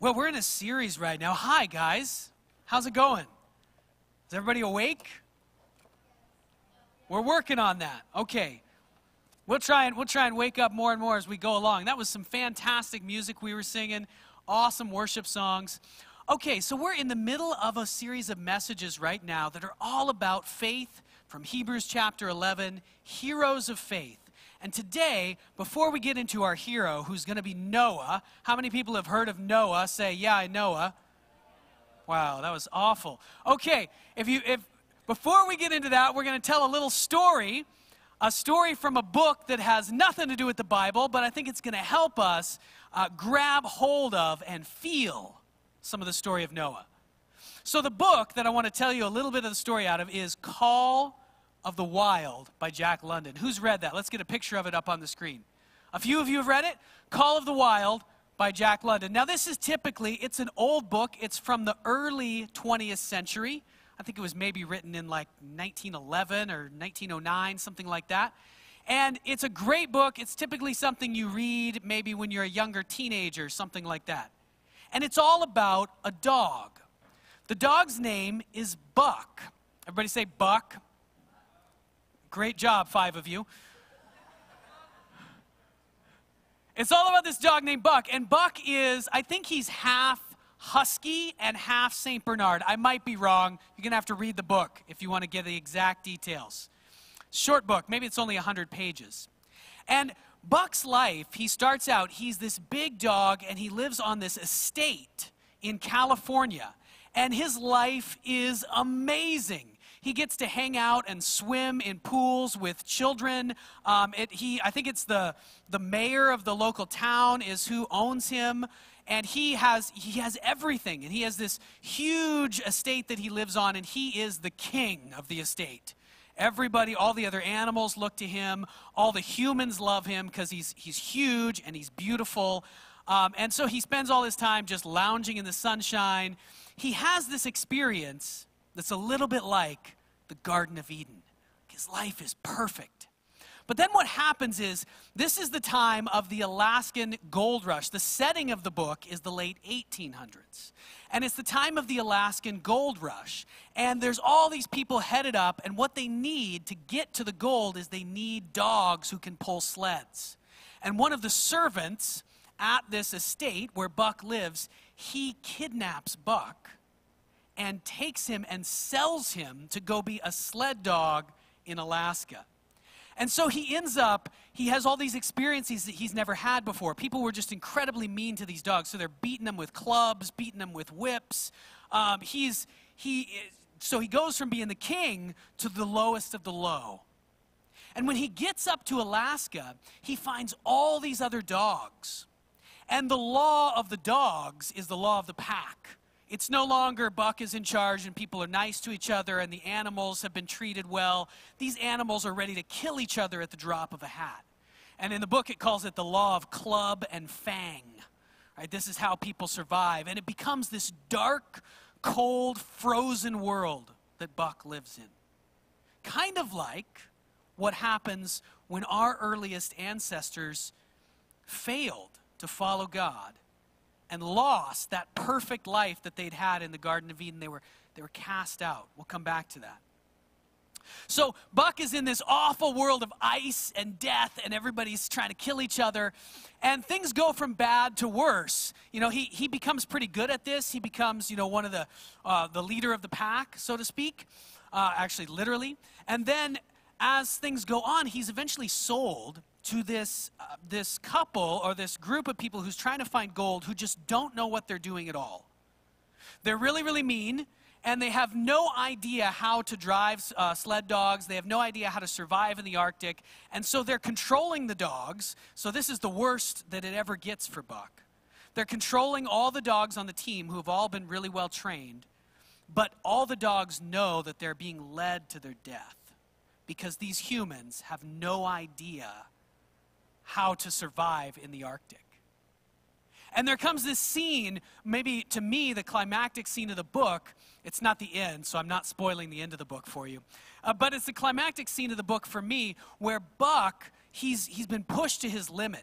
Well, we're in a series right now. Hi, guys. How's it going? Is everybody awake? We're working on that. Okay. We'll try and wake up more and more as we go along. That was some fantastic music we were singing. Awesome worship songs. Okay, so we're in the middle of a series of messages right now that are all about faith from Hebrews chapter 11, heroes of faith. And today, before we get into our hero, who's going to be Noah, how many people have heard of Noah? Say, yeah, I Noah. Wow, that was awful. Okay, before we get into that, we're going to tell a little story, a story from a book that has nothing to do with the Bible, but I think it's going to help us grab hold of and feel some of the story of Noah. So the book that I want to tell you a little bit of the story out of is Call of the Wild by Jack London. Who's read that? Let's get a picture of it up on the screen. A few of you have read it. Call of the Wild by Jack London. Now this is it's an old book. It's from the early 20th century. I think it was maybe written in like 1911 or 1909, something like that. And it's a great book. It's typically something you read maybe when you're a younger teenager, something like that. And it's all about a dog. The dog's name is Buck. Everybody say Buck. Great job, 5 of you. It's all about this dog named Buck. And Buck I think he's half Husky and half St. Bernard. I might be wrong. You're going to have to read the book if you want to get the exact details. Short book. Maybe it's only 100 pages. And Buck's life, he starts out, he's this big dog, and he lives on this estate in California. And his life is amazing. He gets to hang out and swim in pools with children. I think it's the mayor of the local town is who owns him. And he has everything. And he has this huge estate that he lives on, and he is the king of the estate. Everybody, all the other animals look to him. All the humans love him because he's huge and he's beautiful. And so he spends all his time just lounging in the sunshine. He has this experience that's a little bit like the Garden of Eden. His life is perfect. But then what happens is, this is the time of the Alaskan gold rush. The setting of the book is the late 1800s. And it's the time of the Alaskan gold rush. And there's all these people headed up, and what they need to get to the gold is they need dogs who can pull sleds. And one of the servants at this estate where Buck lives, he kidnaps Buck and takes him and sells him to go be a sled dog in Alaska. And so he has all these experiences that he's never had before. People were just incredibly mean to these dogs. So they're beating them with clubs, beating them with whips. So he goes from being the king to the lowest of the low. And when he gets up to Alaska, he finds all these other dogs. And the law of the dogs is the law of the pack. It's no longer Buck is in charge and people are nice to each other and the animals have been treated well. These animals are ready to kill each other at the drop of a hat. And in the book it calls it the law of club and fang. Right? This is how people survive. And it becomes this dark, cold, frozen world that Buck lives in. Kind of like what happens when our earliest ancestors failed to follow God and lost that perfect life that they'd had in the Garden of Eden. They were cast out. We'll come back to that. So Buck is in this awful world of ice and death, and everybody's trying to kill each other. And things go from bad to worse. You know, he becomes pretty good at this. He becomes, one of the leader of the pack, so to speak. Actually, literally. And then as things go on, he's eventually sold to this couple or this group of people who's trying to find gold who just don't know what they're doing at all. They're really, really mean, and they have no idea how to drive sled dogs. They have no idea how to survive in the Arctic, and so they're controlling the dogs. So this is the worst that it ever gets for Buck. They're controlling all the dogs on the team who have all been really well trained, but all the dogs know that they're being led to their death because these humans have no idea how to survive in the Arctic. And there comes this scene, maybe to me, the climactic scene of the book. It's not the end, so I'm not spoiling the end of the book for you. But it's the climactic scene of the book for me where Buck, he's been pushed to his limit.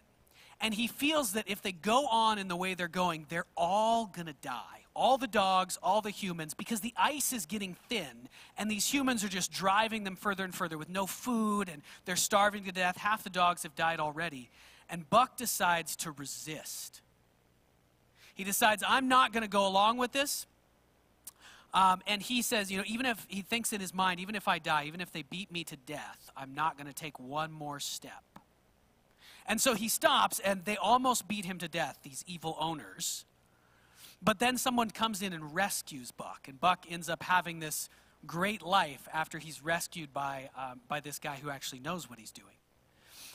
And he feels that if they go on in the way they're going, they're all going to die. All the dogs, all the humans, because the ice is getting thin, and these humans are just driving them further and further with no food, and they're starving to death. Half the dogs have died already. And Buck decides to resist. He decides, I'm not going to go along with this. And he says, even if he thinks in his mind, even if I die, even if they beat me to death, I'm not going to take one more step. And so he stops, and they almost beat him to death, these evil owners. But then someone comes in and rescues Buck, and Buck ends up having this great life after he's rescued by this guy who actually knows what he's doing.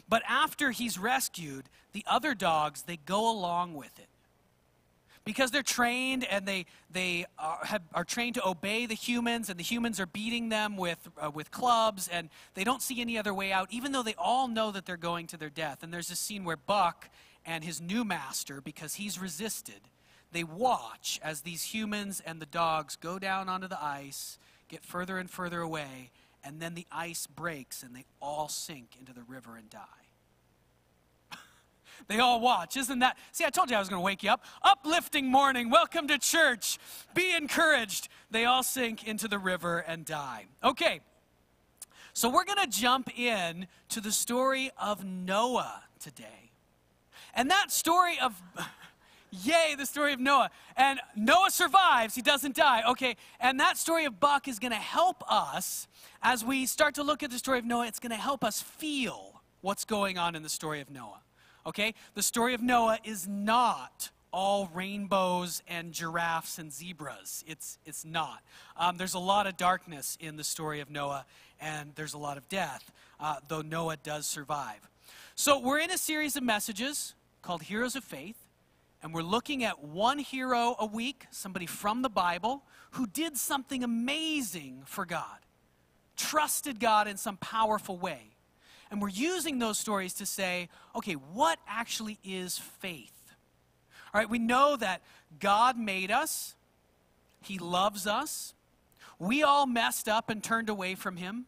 But after he's rescued, the other dogs, they go along with it. Because they're trained, and they are trained to obey the humans, and the humans are beating them with clubs, and they don't see any other way out, even though they all know that they're going to their death. And there's this scene where Buck and his new master, because he's resisted, they watch as these humans and the dogs go down onto the ice, get further and further away, and then the ice breaks, and they all sink into the river and die. They all watch. Isn't that? See, I told you I was going to wake you up. Uplifting morning. Welcome to church. Be encouraged. They all sink into the river and die. Okay. So we're going to jump in to the story of Noah today. And that story of, yay, the story of Noah. And Noah survives. He doesn't die. Okay. And that story of Buck is going to help us as we start to look at the story of Noah. It's going to help us feel what's going on in the story of Noah. Okay, the story of Noah is not all rainbows and giraffes and zebras. It's not. There's a lot of darkness in the story of Noah, and there's a lot of death, though Noah does survive. So we're in a series of messages called Heroes of Faith, and we're looking at one hero a week, somebody from the Bible, who did something amazing for God, trusted God in some powerful way. And we're using those stories to say, okay, what actually is faith? All right, we know that God made us. He loves us. We all messed up and turned away from him.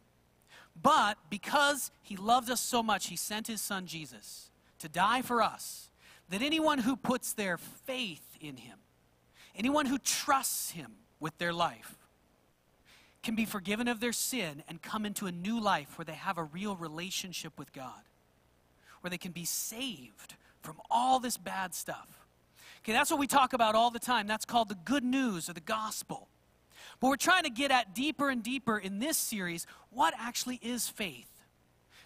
But because he loved us so much, he sent his son Jesus to die for us, that anyone who puts their faith in him, anyone who trusts him with their life, can be forgiven of their sin and come into a new life where they have a real relationship with God, where they can be saved from all this bad stuff. Okay, that's what we talk about all the time. That's called the good news or the gospel. But we're trying to get at deeper and deeper in this series, what actually is faith?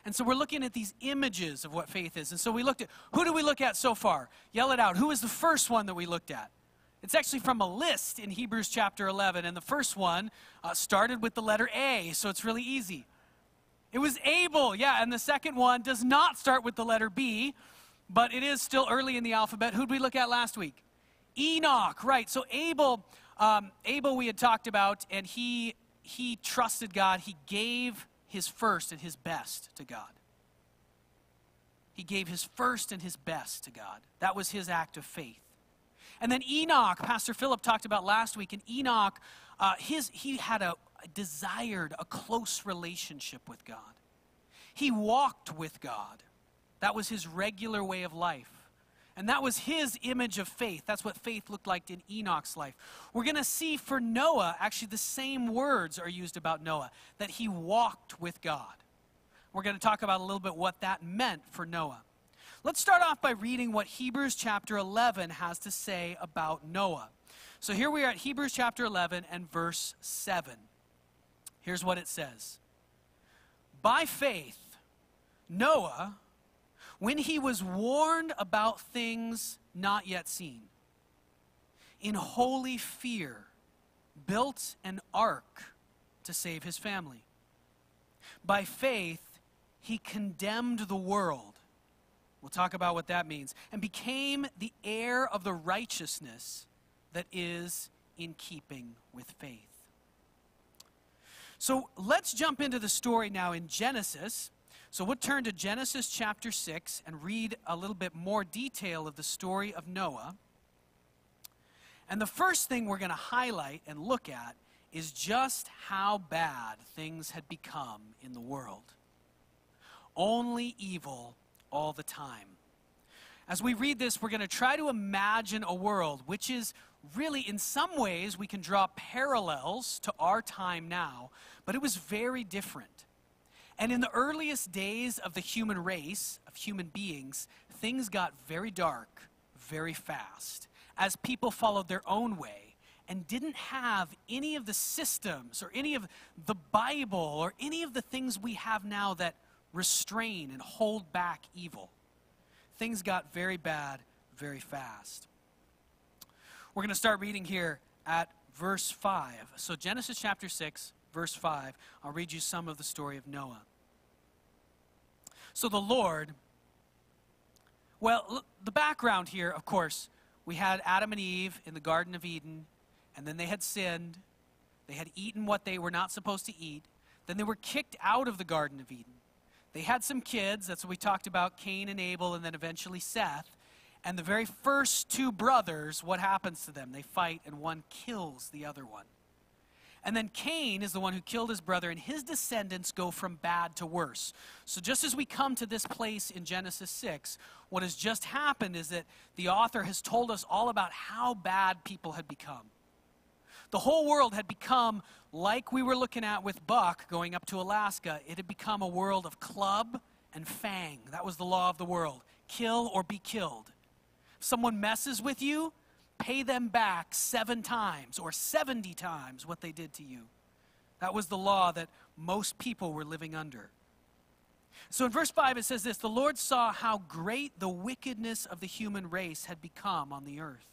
And so we're looking at these images of what faith is. And so we looked at, who did we look at so far? Yell it out. Who was the first one that we looked at? It's actually from a list in Hebrews chapter 11, and the first one started with the letter A, so it's really easy. It was Abel, yeah, and the second one does not start with the letter B, but it is still early in the alphabet. Who did we look at last week? Enoch, right. So Abel we had talked about, and he trusted God. He gave his first and his best to God. He gave his first and his best to God. That was his act of faith. And then Enoch, Pastor Philip talked about last week, and Enoch, he had desired a close relationship with God. He walked with God. That was his regular way of life. And that was his image of faith. That's what faith looked like in Enoch's life. We're going to see for Noah, actually the same words are used about Noah, that he walked with God. We're going to talk about a little bit what that meant for Noah. Let's start off by reading what Hebrews chapter 11 has to say about Noah. So here we are at Hebrews chapter 11 and verse 7. Here's what it says. By faith, Noah, when he was warned about things not yet seen, in holy fear, built an ark to save his family. By faith, he condemned the world. We'll talk about what that means. And became the heir of the righteousness that is in keeping with faith. So let's jump into the story now in Genesis. So we'll turn to Genesis chapter 6 and read a little bit more detail of the story of Noah. And the first thing we're going to highlight and look at is just how bad things had become in the world. Only evil all the time. As we read this, we're going to try to imagine a world which is really, in some ways, we can draw parallels to our time now, but it was very different. And in the earliest days of the human race, of human beings, things got very dark very fast as people followed their own way and didn't have any of the systems or any of the Bible or any of the things we have now that restrain and hold back evil. Things got very bad very fast. We're going to start reading here at verse 5. So Genesis chapter 6, verse 5. I'll read you some of the story of Noah. So the Lord, well, the background here, of course, we had Adam and Eve in the Garden of Eden, and then they had sinned. They had eaten what they were not supposed to eat. Then they were kicked out of the Garden of Eden. They had some kids, that's what we talked about, Cain and Abel, and then eventually Seth. And the very first two brothers, what happens to them? They fight, and one kills the other one. And then Cain is the one who killed his brother, and his descendants go from bad to worse. So just as we come to this place in Genesis 6, what has just happened is that the author has told us all about how bad people had become. The whole world had become, like we were looking at with Buck going up to Alaska, it had become a world of club and fang. That was the law of the world. Kill or be killed. If someone messes with you, pay them back 7 times or 70 times what they did to you. That was the law that most people were living under. So in verse 5 it says this, the Lord saw how great the wickedness of the human race had become on the earth.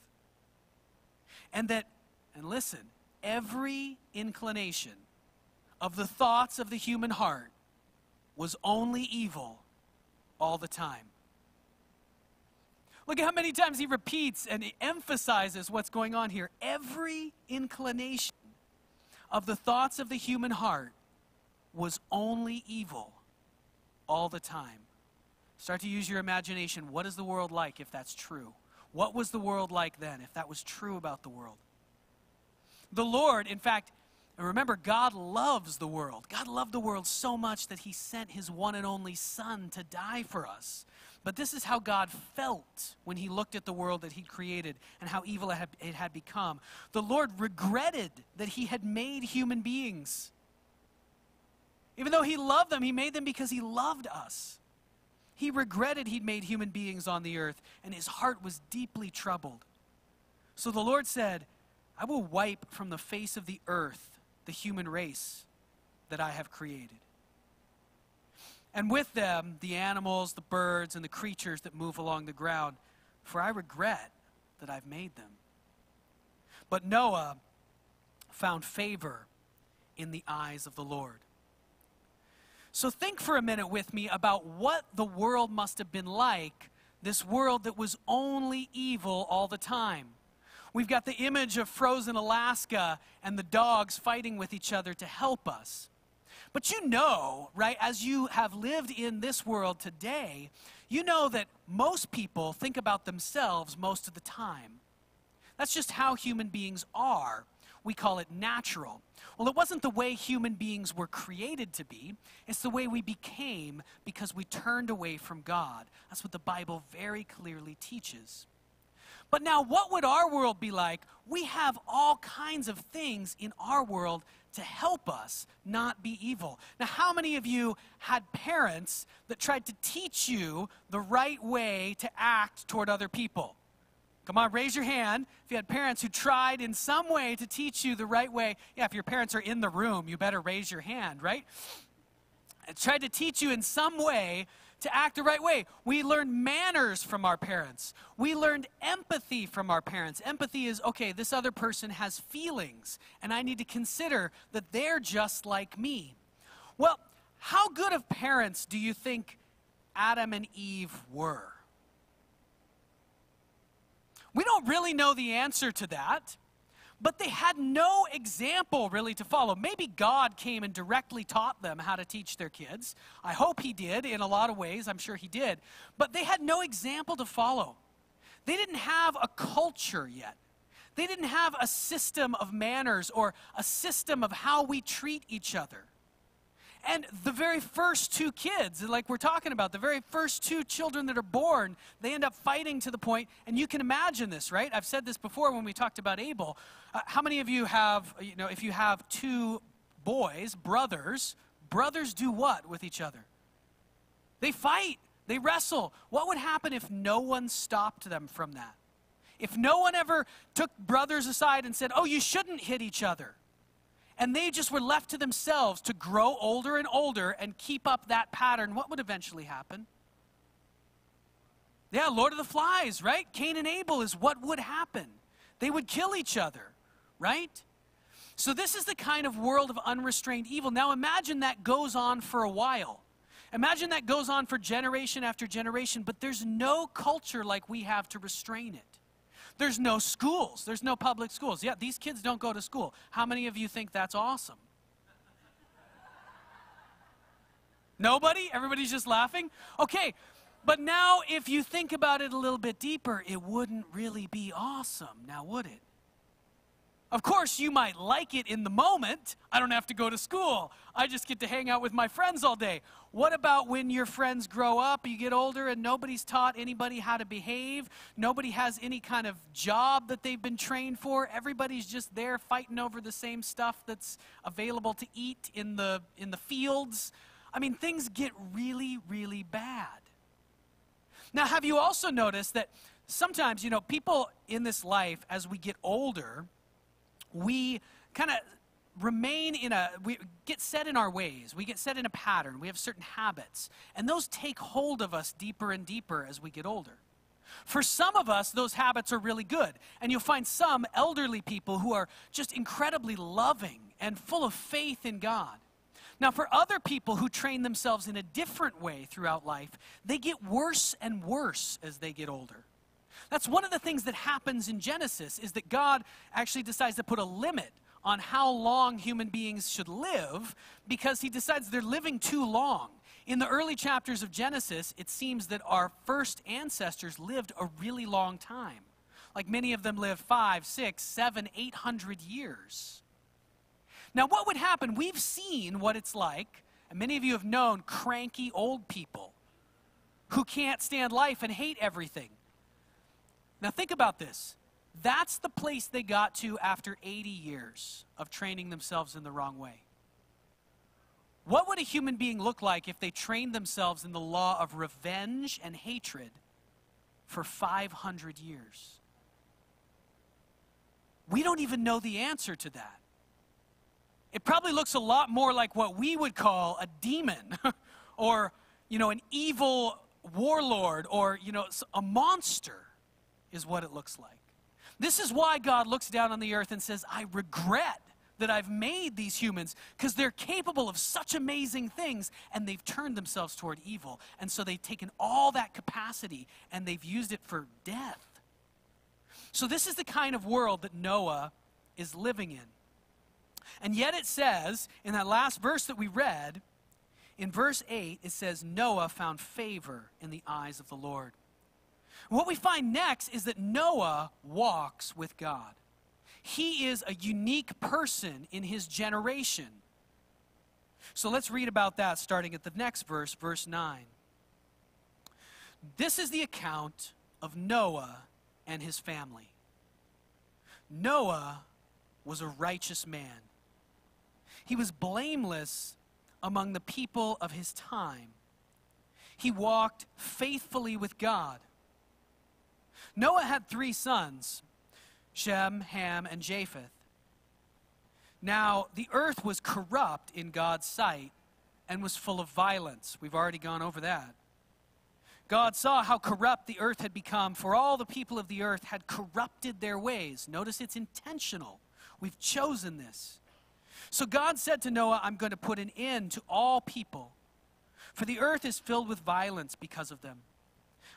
And that, and listen, every inclination of the thoughts of the human heart was only evil all the time. Look at how many times he repeats and he emphasizes what's going on here. Every inclination of the thoughts of the human heart was only evil all the time. Start to use your imagination. What is the world like if that's true? What was the world like then if that was true about the world? The Lord, in fact, remember, God loves the world. God loved the world so much that he sent his one and only Son to die for us. But this is how God felt when he looked at the world that he'd created and how evil it had become. The Lord regretted that he had made human beings. Even though he loved them, he made them because he loved us. He regretted he'd made human beings on the earth, and his heart was deeply troubled. So the Lord said, I will wipe from the face of the earth the human race that I have created. And with them, the animals, the birds, and the creatures that move along the ground, for I regret that I've made them. But Noah found favor in the eyes of the Lord. So think for a minute with me about what the world must have been like, this world that was only evil all the time. We've got the image of frozen Alaska and the dogs fighting with each other to help us. But you know, right, as you have lived in this world today, you know that most people think about themselves most of the time. That's just how human beings are. We call it natural. Well, it wasn't the way human beings were created to be. It's the way we became because we turned away from God. That's what the Bible very clearly teaches. But now, what would our world be like? We have all kinds of things in our world to help us not be evil. Now, how many of you had parents that tried to teach you the right way to act toward other people? Come on, raise your hand if you had parents who tried in some way to teach you the right way. Yeah, if your parents are in the room, you better raise your hand, right? Tried to teach you in some way to act the right way. We learned manners from our parents. We learned empathy from our parents. Empathy is, okay, this other person has feelings, and I need to consider that they're just like me. Well, how good of parents do you think Adam and Eve were? We don't really know the answer to that. But they had no example really to follow. Maybe God came and directly taught them how to teach their kids. I hope he did in a lot of ways. I'm sure he did. But they had no example to follow. They didn't have a culture yet. They didn't have a system of manners or a system of how we treat each other. And the very first two kids, like we're talking about, the very first two children that are born, they end up fighting to the point, and you can imagine this, right? I've said this before when we talked about Abel. How many of you have, if you have two boys, brothers do what with each other? They fight, they wrestle. What would happen if no one stopped them from that? If no one ever took brothers aside and said, oh, you shouldn't hit each other, and they just were left to themselves to grow older and older and keep up that pattern, what would eventually happen? Yeah, Lord of the Flies, right? Cain and Abel is what would happen. They would kill each other, right? So this is the kind of world of unrestrained evil. Now imagine that goes on for a while. Imagine that goes on for generation after generation, but there's no culture like we have to restrain it. There's no schools. There's no public schools. Yeah, these kids don't go to school. How many of you think that's awesome? Nobody? Everybody's just laughing? Okay, but now if you think about it a little bit deeper, it wouldn't really be awesome, now would it? Of course, you might like it in the moment. I don't have to go to school. I just get to hang out with my friends all day. What about when your friends grow up, you get older, and nobody's taught anybody how to behave? Nobody has any kind of job that they've been trained for. Everybody's just there fighting over the same stuff that's available to eat in the fields. I mean, things get really, really bad. Now, have you also noticed that sometimes, people in this life, as we get older, we kind of we get set in our ways. We get set in a pattern. We have certain habits. And those take hold of us deeper and deeper as we get older. For some of us, those habits are really good. And you'll find some elderly people who are just incredibly loving and full of faith in God. Now, for other people who train themselves in a different way throughout life, they get worse and worse as they get older. That's one of the things that happens in Genesis, is that God actually decides to put a limit on how long human beings should live, because he decides they're living too long. In the early chapters of Genesis, it seems that our first ancestors lived a really long time. Like many of them lived 5, 6, 7, 800 years. Now what would happen? We've seen what it's like, and many of you have known cranky old people who can't stand life and hate everything. Now think about this. That's the place they got to after 80 years of training themselves in the wrong way. What would a human being look like if they trained themselves in the law of revenge and hatred for 500 years? We don't even know the answer to that. It probably looks a lot more like what we would call a demon or, an evil warlord or, a monster is what it looks like. This is why God looks down on the earth and says, I regret that I've made these humans, because they're capable of such amazing things, and they've turned themselves toward evil. And so they've taken all that capacity and they've used it for death. So this is the kind of world that Noah is living in. And yet it says, in that last verse that we read, in verse 8, it says, Noah found favor in the eyes of the Lord. What we find next is that Noah walks with God. He is a unique person in his generation. So let's read about that starting at the next verse, verse 9. This is the account of Noah and his family. Noah was a righteous man. He was blameless among the people of his time. He walked faithfully with God. Noah had 3 sons, Shem, Ham, and Japheth. Now, the earth was corrupt in God's sight and was full of violence. We've already gone over that. God saw how corrupt the earth had become, for all the people of the earth had corrupted their ways. Notice it's intentional. We've chosen this. So God said to Noah, I'm going to put an end to all people, for the earth is filled with violence because of them.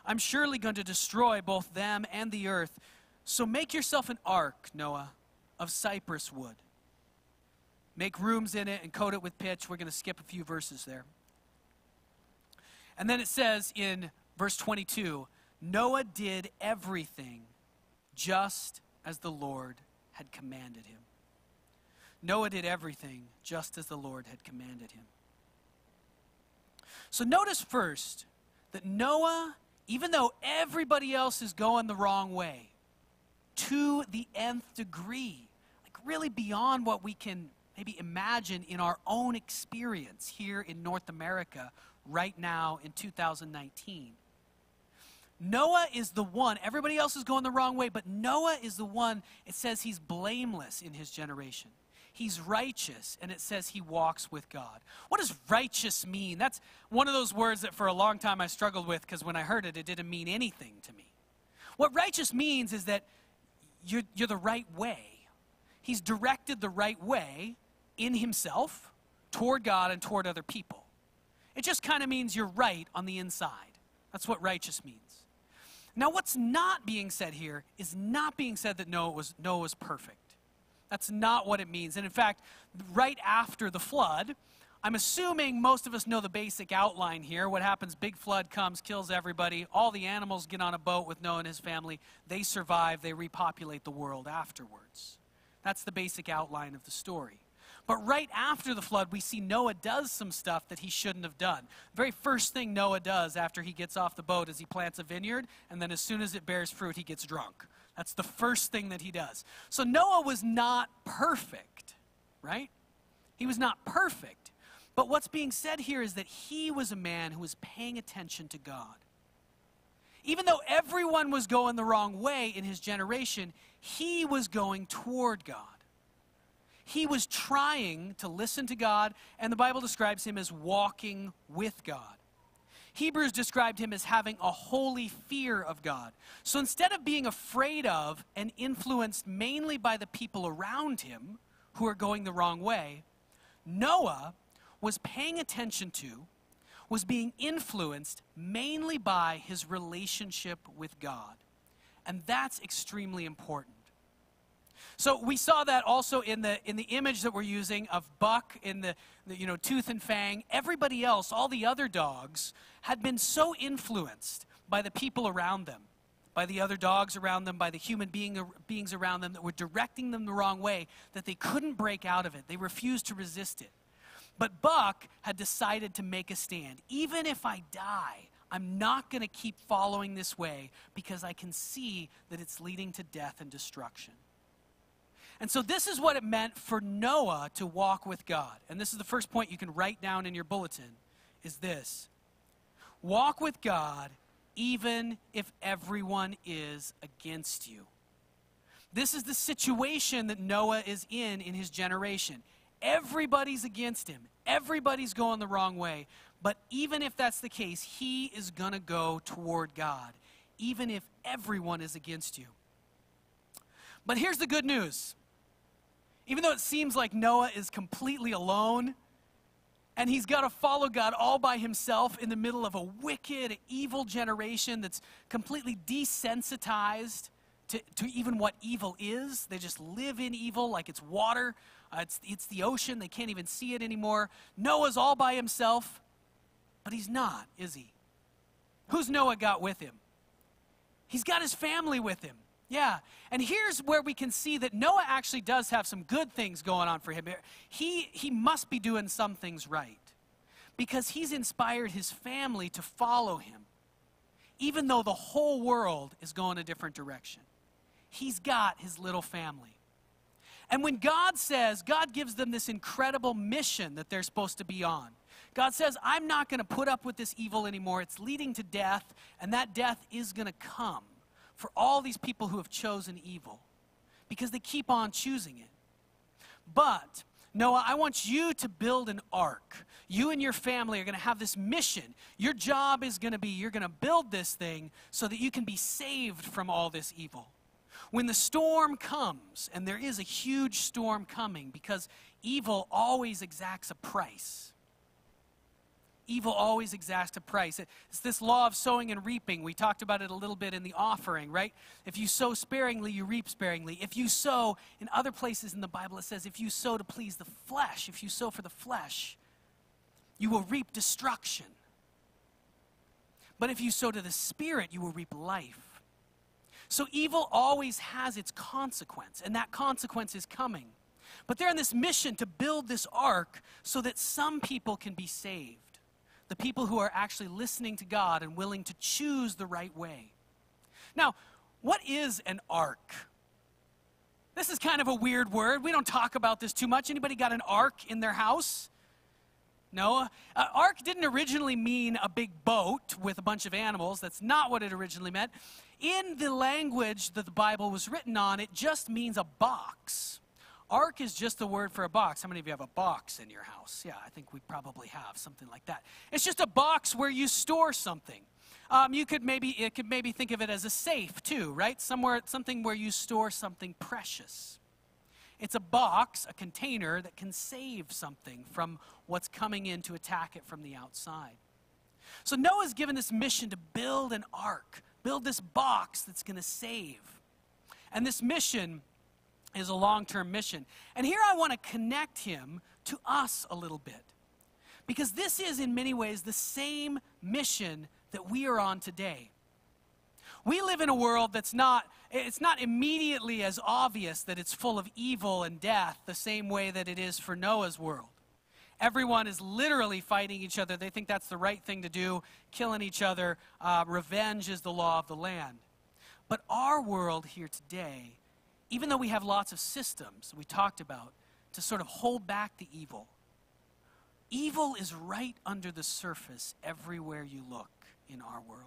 I'm surely going to destroy both them and the earth. So make yourself an ark, Noah, of cypress wood. Make rooms in it and coat it with pitch. We're going to skip a few verses there. And then it says in verse 22, Noah did everything just as the Lord had commanded him. Noah did everything just as the Lord had commanded him. So notice first that Noah, even though everybody else is going the wrong way, to the nth degree, like really beyond what we can maybe imagine in our own experience here in North America right now in 2019. Noah is the one, everybody else is going the wrong way, but Noah is the one, it says he's blameless in his generation. He's righteous, and it says he walks with God. What does righteous mean? That's one of those words that for a long time I struggled with, because when I heard it, it didn't mean anything to me. What righteous means is that you're the right way. He's directed the right way in himself, toward God, and toward other people. It just kind of means you're right on the inside. That's what righteous means. Now, what's not being said here is not being said that Noah was perfect. That's not what it means. And in fact, right after the flood, I'm assuming most of us know the basic outline here. What happens, big flood comes, kills everybody. All the animals get on a boat with Noah and his family. They survive. They repopulate the world afterwards. That's the basic outline of the story. But right after the flood, we see Noah does some stuff that he shouldn't have done. The very first thing Noah does after he gets off the boat is he plants a vineyard, and then as soon as it bears fruit, he gets drunk. That's the first thing that he does. So Noah was not perfect, right? He was not perfect. But what's being said here is that he was a man who was paying attention to God. Even though everyone was going the wrong way in his generation, he was going toward God. He was trying to listen to God, and the Bible describes him as walking with God. Hebrews described him as having a holy fear of God. So instead of being afraid of and influenced mainly by the people around him who are going the wrong way, Noah was paying attention to, was being influenced mainly by his relationship with God. And that's extremely important. So we saw that also in the image that we're using of Buck in the tooth and fang. Everybody else, all the other dogs, had been so influenced by the people around them, by the other dogs around them, by the human beings around them that were directing them the wrong way, that they couldn't break out of it. They refused to resist it. But Buck had decided to make a stand. Even if I die, I'm not going to keep following this way because I can see that it's leading to death and destruction. And so this is what it meant for Noah to walk with God. And this is the first point you can write down in your bulletin, is this. Walk with God even if everyone is against you. This is the situation that Noah is in his generation. Everybody's against him. Everybody's going the wrong way. But even if that's the case, he is going to go toward God, even if everyone is against you. But here's the good news. Even though it seems like Noah is completely alone, and he's got to follow God all by himself in the middle of a wicked, evil generation that's completely desensitized to even what evil is. They just live in evil like it's water. It's the ocean. They can't even see it anymore. Noah's all by himself, but he's not, is he? Who's Noah got with him? He's got his family with him. Yeah, and here's where we can see that Noah actually does have some good things going on for him. He must be doing some things right because he's inspired his family to follow him, even though the whole world is going a different direction. He's got his little family. And when God gives them this incredible mission that they're supposed to be on. God says, I'm not going to put up with this evil anymore. It's leading to death, and that death is going to come for all these people who have chosen evil because they keep on choosing it. But, Noah, I want you to build an ark. You and your family are going to have this mission. Your job is going to be, you're going to build this thing so that you can be saved from all this evil. When the storm comes, and there is a huge storm coming because evil always exacts a price. Evil always exacts a price. It's this law of sowing and reaping. We talked about it a little bit in the offering, right? If you sow sparingly, you reap sparingly. If you sow, in other places in the Bible, it says, if you sow to please the flesh, if you sow for the flesh, you will reap destruction. But if you sow to the Spirit, you will reap life. So evil always has its consequence, and that consequence is coming. But they're on this mission to build this ark so that some people can be saved. the people who are actually listening to God and willing to choose the right way. Now, what is an ark? This is kind of a weird word. We don't talk about this too much. Anybody got an ark in their house? No? Ark didn't originally mean a big boat with a bunch of animals. That's not what it originally meant. In the language that the Bible was written on, it just means a box. Ark is just the word for a box. How many of you have a box in your house? Yeah, I think we probably have something like that. It's just a box where you store something. You could maybe think of it as a safe too, right? Something where you store something precious. It's a box, a container that can save something from what's coming in to attack it from the outside. So Noah's given this mission to build an ark, build this box that's going to save. And this mission is a long-term mission. And here I want to connect him to us a little bit. Because this is in many ways the same mission that we are on today. We live in a world it's not immediately as obvious that it's full of evil and death the same way that it is for Noah's world. Everyone is literally fighting each other. They think that's the right thing to do, killing each other. Revenge is the law of the land. But our world here today, even though we have lots of systems we talked about to sort of hold back the evil, evil is right under the surface everywhere you look in our world.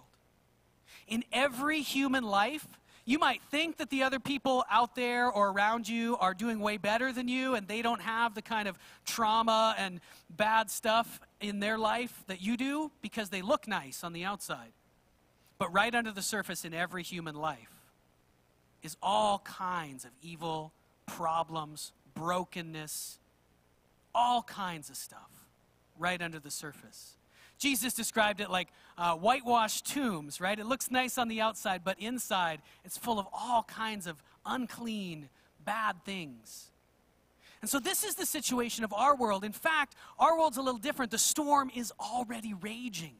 In every human life, you might think that the other people out there or around you are doing way better than you and they don't have the kind of trauma and bad stuff in their life that you do because they look nice on the outside. But right under the surface in every human life is all kinds of evil, problems, brokenness, all kinds of stuff right under the surface. Jesus described it like whitewashed tombs, right? It looks nice on the outside, but inside it's full of all kinds of unclean, bad things. And so this is the situation of our world. In fact, our world's a little different. The storm is already raging.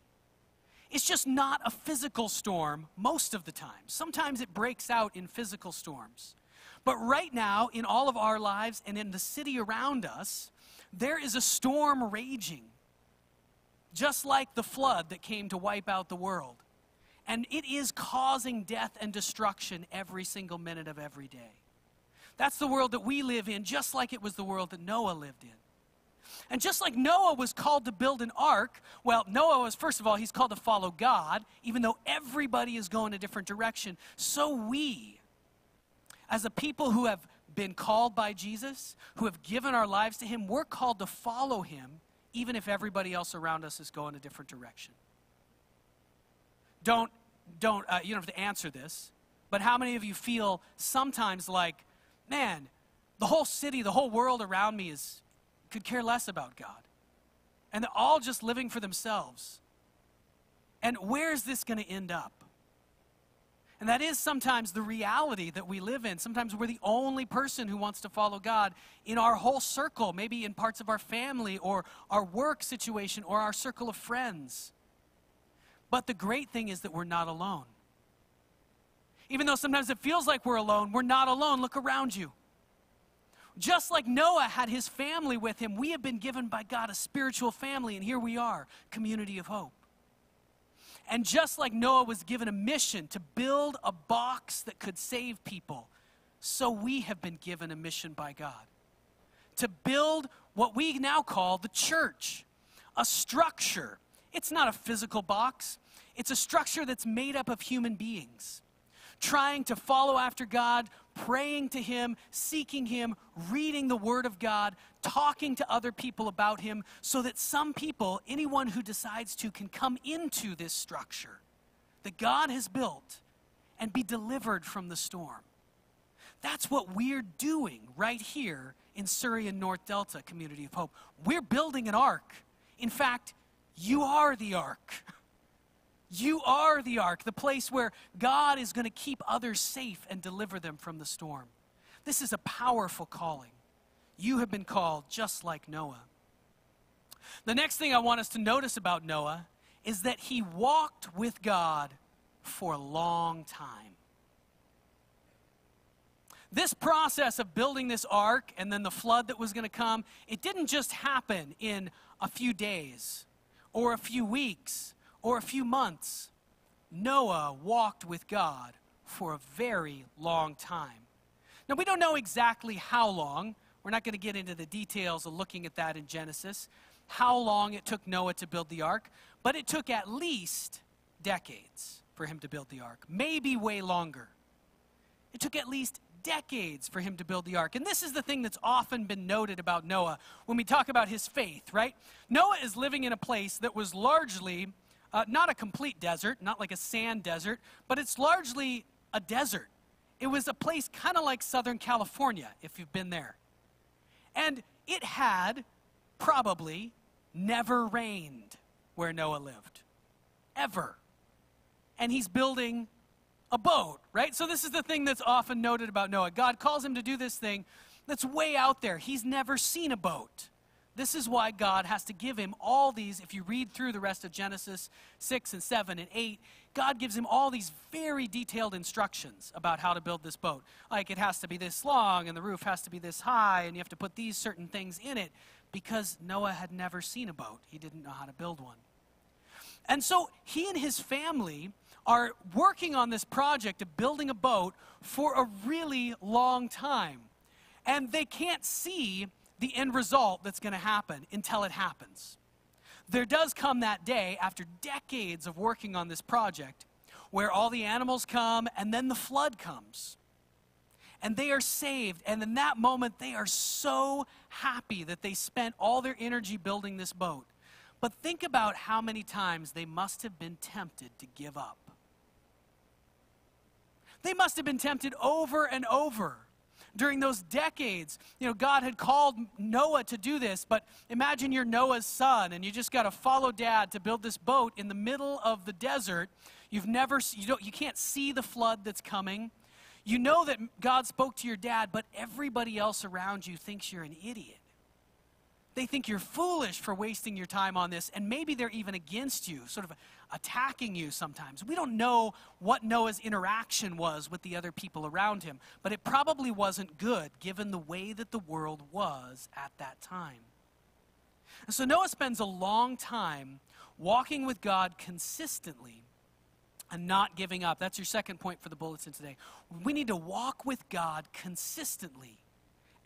It's just not a physical storm most of the time. Sometimes it breaks out in physical storms. But right now, in all of our lives and in the city around us, there is a storm raging. Just like the flood that came to wipe out the world. And it is causing death and destruction every single minute of every day. That's the world that we live in, just like it was the world that Noah lived in. And just like Noah was called to build an ark, well, Noah was, first of all, he's called to follow God, even though everybody is going a different direction. So we, as a people who have been called by Jesus, who have given our lives to him, we're called to follow him even if everybody else around us is going a different direction. You don't have to answer this, but how many of you feel sometimes like, man, the whole city, the whole world around me could care less about God. And they're all just living for themselves. And where is this going to end up? And that is sometimes the reality that we live in. Sometimes we're the only person who wants to follow God in our whole circle, maybe in parts of our family or our work situation or our circle of friends. But the great thing is that we're not alone. Even though sometimes it feels like we're alone, we're not alone. Look around you. Just like Noah had his family with him, we have been given by God a spiritual family, and here we are, Community of Hope. And just like Noah was given a mission to build a box that could save people, so we have been given a mission by God to build what we now call the church, a structure. It's not a physical box. It's a structure that's made up of human beings, trying to follow after God, praying to him, seeking him, reading the word of God, talking to other people about him, so that some people, anyone who decides to, can come into this structure that God has built and be delivered from the storm. That's what we're doing right here in Surrey and North Delta Community of Hope. We're building an ark. In fact, you are the ark. You are the ark, the place where God is going to keep others safe and deliver them from the storm. This is a powerful calling. You have been called just like Noah. The next thing I want us to notice about Noah is that he walked with God for a long time. This process of building this ark and then the flood that was going to come, it didn't just happen in a few days or a few weeks, or a few months. Noah walked with God for a very long time. Now, we don't know exactly how long. We're not going to get into the details of looking at that in Genesis, how long it took Noah to build the ark, but it took at least decades for him to build the ark, maybe way longer. It took at least decades for him to build the ark. And this is the thing that's often been noted about Noah when we talk about his faith, right? Noah is living in a place that was largely not a complete desert, not like a sand desert, but it's largely a desert. It was a place kind of like Southern California, if you've been there. And it had probably never rained where Noah lived, ever. And he's building a boat, right? So this is the thing that's often noted about Noah. God calls him to do this thing that's way out there. He's never seen a boat. This is why God has to give him all these. If you read through the rest of Genesis 6 and 7 and 8, God gives him all these very detailed instructions about how to build this boat. Like it has to be this long and the roof has to be this high and you have to put these certain things in it because Noah had never seen a boat. He didn't know how to build one. And so he and his family are working on this project of building a boat for a really long time. And they can't see the end result that's going to happen until it happens. There does come that day after decades of working on this project where all the animals come and then the flood comes. And they are saved. And in that moment, they are so happy that they spent all their energy building this boat. But think about how many times they must have been tempted to give up. They must have been tempted over and over. During those decades, God had called Noah to do this, but imagine you're Noah's son and you just got to follow dad to build this boat in the middle of the desert. You can't see the flood that's coming. You know that God spoke to your dad, but everybody else around you thinks you're an idiot. They think you're foolish for wasting your time on this, and maybe they're even against you, sort of attacking you sometimes. We don't know what Noah's interaction was with the other people around him, but it probably wasn't good given the way that the world was at that time. And so Noah spends a long time walking with God consistently and not giving up. That's your second point for the bulletin today. We need to walk with God consistently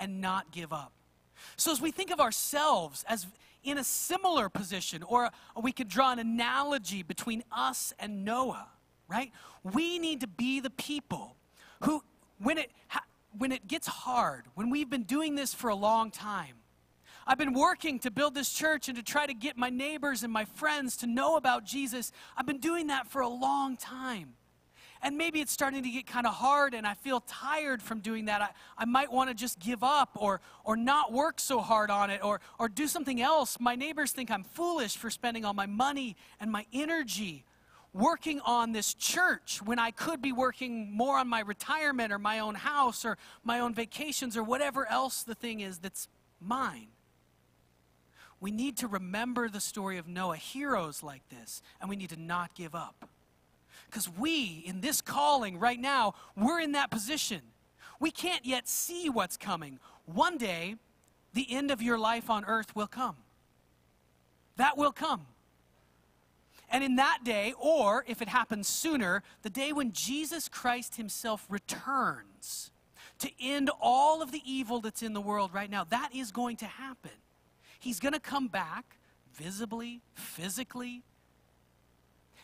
and not give up. So as we think of ourselves as in a similar position, or we could draw an analogy between us and Noah, right? We need to be the people who, when it gets hard, when we've been doing this for a long time, I've been working to build this church and to try to get my neighbors and my friends to know about Jesus. I've been doing that for a long time. And maybe it's starting to get kind of hard and I feel tired from doing that. I might want to just give up or not work so hard on it or do something else. My neighbors think I'm foolish for spending all my money and my energy working on this church when I could be working more on my retirement or my own house or my own vacations or whatever else the thing is that's mine. We need to remember the story of Noah, heroes like this, and we need to not give up. Because we, in this calling right now, we're in that position. We can't yet see what's coming. One day, the end of your life on earth will come. That will come. And in that day, or if it happens sooner, the day when Jesus Christ himself returns to end all of the evil that's in the world right now, that is going to happen. He's going to come back visibly, physically.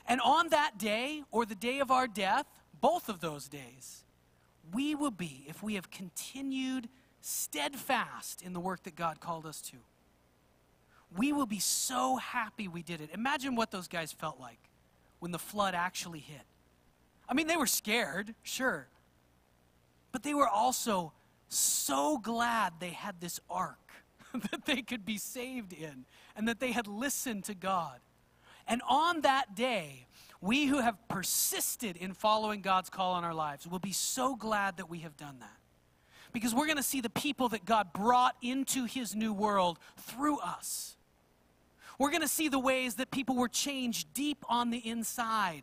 And on that day, or the day of our death, both of those days, we will be, if we have continued steadfast in the work that God called us to, we will be so happy we did it. Imagine what those guys felt like when the flood actually hit. I mean, they were scared, sure. But they were also so glad they had this ark that they could be saved in and that they had listened to God. And on that day, we who have persisted in following God's call on our lives will be so glad that we have done that. Because we're going to see the people that God brought into his new world through us. We're going to see the ways that people were changed deep on the inside.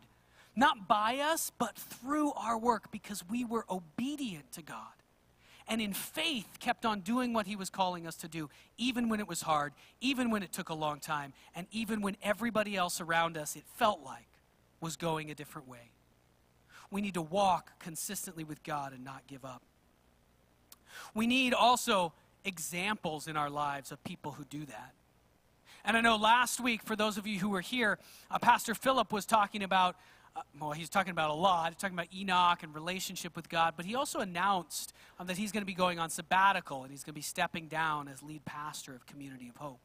Not by us, but through our work because we were obedient to God. and in faith kept on doing what he was calling us to do, even when it was hard, even when it took a long time, and even when everybody else around us, it felt like, was going a different way. We need to walk consistently with God and not give up. We need also examples in our lives of people who do that. And I know last week, for those of you who were here, Pastor Philip was talking about, he's talking about a lot. He's talking about Enoch and relationship with God, but he also announced that he's going to be going on sabbatical and he's going to be stepping down as lead pastor of Community of Hope.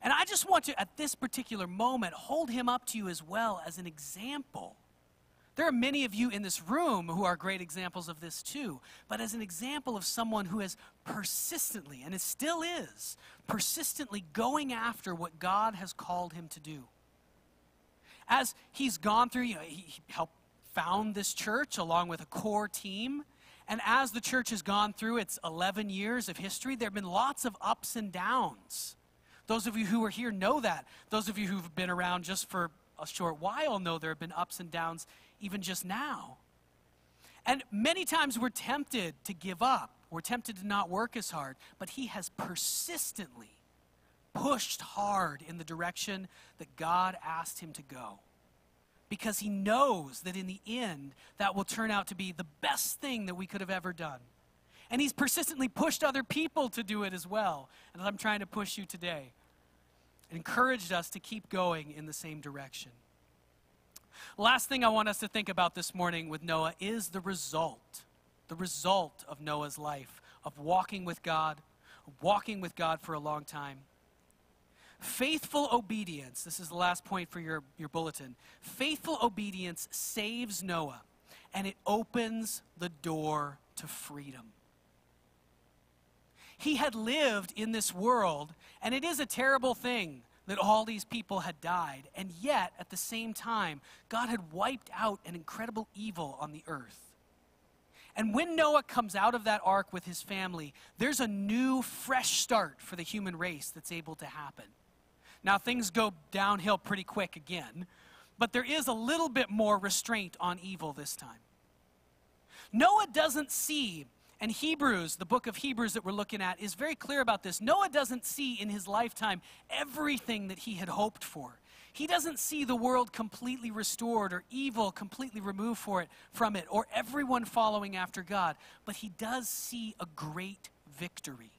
And I just want to, at this particular moment, hold him up to you as well as an example. There are many of you in this room who are great examples of this too, but as an example of someone who has persistently, and it still is, persistently going after what God has called him to do. As he's gone through, he helped found this church along with a core team, and as the church has gone through its 11 years of history, there have been lots of ups and downs. Those of you who are here know that. Those of you who've been around just for a short while know there have been ups and downs even just now. And many times we're tempted to give up. We're tempted to not work as hard. But he has persistently pushed hard in the direction that God asked him to go. Because he knows that in the end, that will turn out to be the best thing that we could have ever done. And he's persistently pushed other people to do it as well. And I'm trying to push you today. Encouraged us to keep going in the same direction. Last thing I want us to think about this morning with Noah is the result of Noah's life, of walking with God for a long time. Faithful obedience, this is the last point for your bulletin. Faithful obedience saves Noah, and it opens the door to freedom. He had lived in this world, and it is a terrible thing that all these people had died, and yet, at the same time, God had wiped out an incredible evil on the earth. And when Noah comes out of that ark with his family, there's a new, fresh start for the human race that's able to happen. Now, things go downhill pretty quick again, but there is a little bit more restraint on evil this time. Noah doesn't see, and Hebrews, the book of Hebrews that we're looking at, is very clear about this. Noah doesn't see in his lifetime everything that he had hoped for. He doesn't see the world completely restored or evil completely removed from it, or everyone following after God. But he does see a great victory.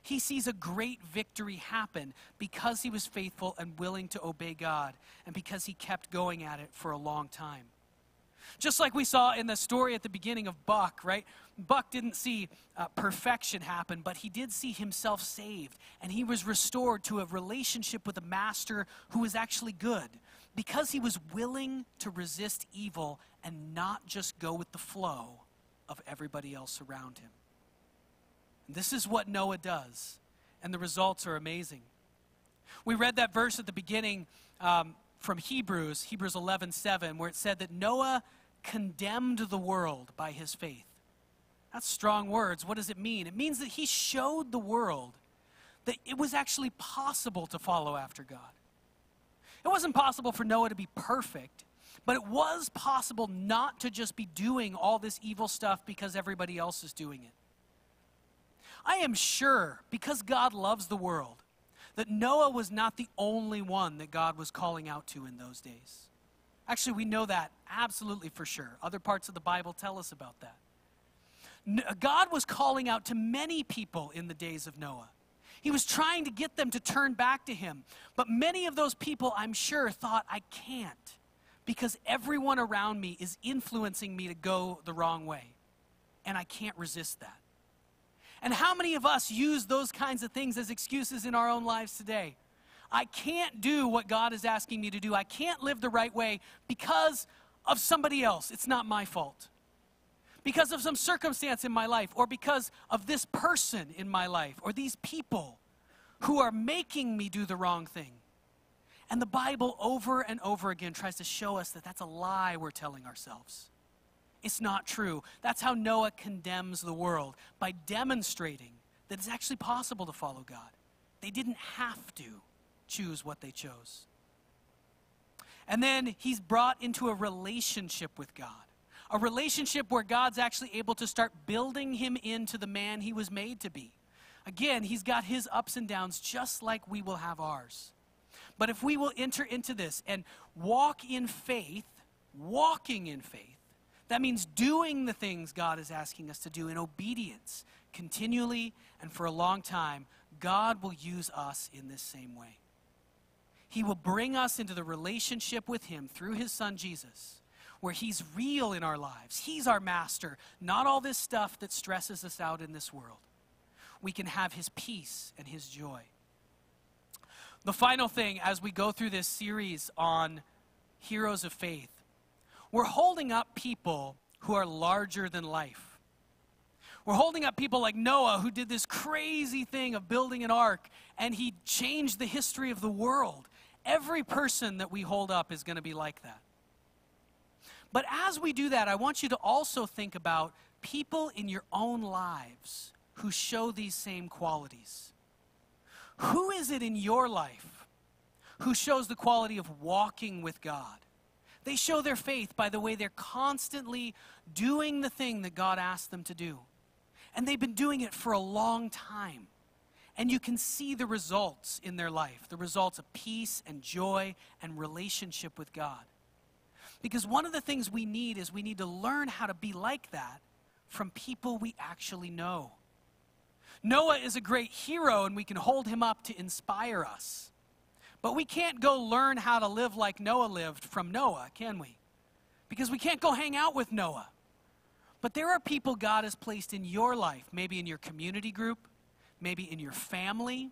He sees a great victory happen because he was faithful and willing to obey God, and because he kept going at it for a long time. Just like we saw in the story at the beginning of Buck, right? Buck didn't see perfection happen, but he did see himself saved. And he was restored to a relationship with a master who was actually good, because he was willing to resist evil and not just go with the flow of everybody else around him. And this is what Noah does, and the results are amazing. We read that verse at the beginning from Hebrews 11:7, where it said that Noah condemned the world by his faith. That's strong words. What does it mean? It means that he showed the world that it was actually possible to follow after God. It wasn't possible for Noah to be perfect, but it was possible not to just be doing all this evil stuff because everybody else is doing it. I am sure, because God loves the world, that Noah was not the only one that God was calling out to in those days. Actually, we know that absolutely for sure. Other parts of the Bible tell us about that. God was calling out to many people in the days of Noah. He was trying to get them to turn back to him. But many of those people, I'm sure, thought, I can't, because everyone around me is influencing me to go the wrong way. And I can't resist that. And how many of us use those kinds of things as excuses in our own lives today? I can't do what God is asking me to do. I can't live the right way because of somebody else. It's not my fault. Because of some circumstance in my life, or because of this person in my life, or these people who are making me do the wrong thing. And the Bible over and over again tries to show us that that's a lie we're telling ourselves. It's not true. That's how Noah condemns the world, by demonstrating that it's actually possible to follow God. They didn't have to choose what they chose. And then he's brought into a relationship with God, A relationship where God's actually able to start building him into the man he was made to be. Again, he's got his ups and downs just like we will have ours. But if we will enter into this and walk in faith, walking in faith, that means doing the things God is asking us to do in obedience, continually and for a long time, God will use us in this same way. He will bring us into the relationship with him through his son Jesus, where he's real in our lives. He's our master, not all this stuff that stresses us out in this world. We can have his peace and his joy. The final thing as we go through this series on heroes of faith, we're holding up people who are larger than life. We're holding up people like Noah, who did this crazy thing of building an ark, and he changed the history of the world. Every person that we hold up is going to be like that. But as we do that, I want you to also think about people in your own lives who show these same qualities. Who is it in your life who shows the quality of walking with God? They show their faith by the way they're constantly doing the thing that God asked them to do. And they've been doing it for a long time. And you can see the results in their life, the results of peace and joy and relationship with God. Because one of the things we need is we need to learn how to be like that from people we actually know. Noah is a great hero, and we can hold him up to inspire us. But we can't go learn how to live like Noah lived from Noah, can we? Because we can't go hang out with Noah. But there are people God has placed in your life, maybe in your community group, maybe in your family,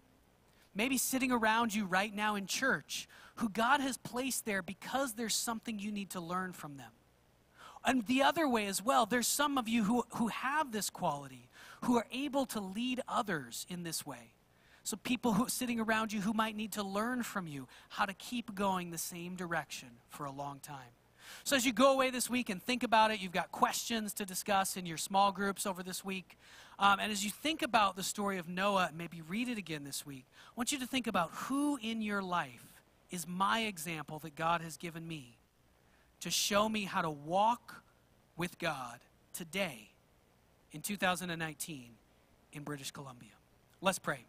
maybe sitting around you right now in church, who God has placed there because there's something you need to learn from them. And the other way as well, there's some of you who have this quality, who are able to lead others in this way. So people who sitting around you who might need to learn from you how to keep going the same direction for a long time. So as you go away this week and think about it, you've got questions to discuss in your small groups over this week. And as you think about the story of Noah and maybe read it again this week, I want you to think about who in your life is my example that God has given me to show me how to walk with God today in 2019 in British Columbia. Let's pray.